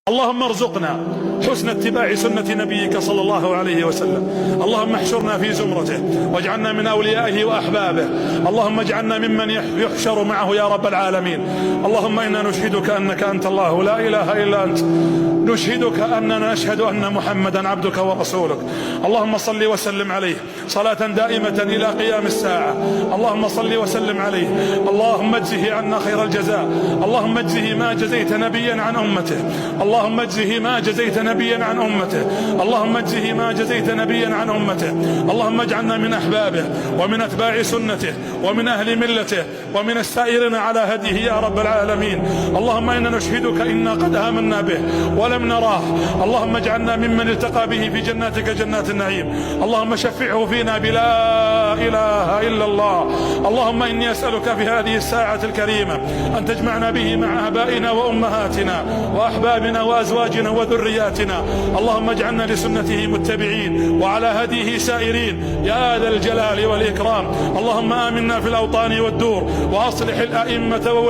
اللهم ارزقنا حسن اتباع سنة نبيك صلى الله عليه وسلم. اللهم احشرنا في زمرته واجعلنا من أوليائه وأحبابه. اللهم اجعلنا ممن يحشر معه يا رب العالمين. اللهم إنا نشهدك أنك أنت الله لا إله إلا أنت، نشهدك أننا نشهد أن محمدا عبدك ورسولك. اللهم صل وسلم عليه صلاة دائمة إلى قيام الساعة. اللهم صل وسلم عليه. اللهم اجزه عنا خير الجزاء. اللهم اجزه ما جزيت نبيا عن أمته. اللهم اجزه ما جزيت نبيا عن أمته. اللهم اجزه ما جزيت نبيا عن أمته. اللهم اجعلنا من أحبابه ومن أتباع سنته ومن أهل ملته ومن السائرين على هديه يا رب العالمين. اللهم إنا نشهدك إنا قد آمنا به ولم نراه. اللهم اجعلنا ممن التقى به في جناتك جنات النعيم. اللهم شفعه فينا بلا إله إلا الله. اللهم إني أسألك في هذه الساعة الكريمة أن تجمعنا به مع آبائنا وأمهاتنا وأحبابنا وأزواجنا وذرياتنا. اللهم اجعلنا لسنته متبعين وعلى هديه سائرين يا ذا الجلال والإكرام. اللهم آمنا في الأوطان والدور وأصلح الأئمة وولاة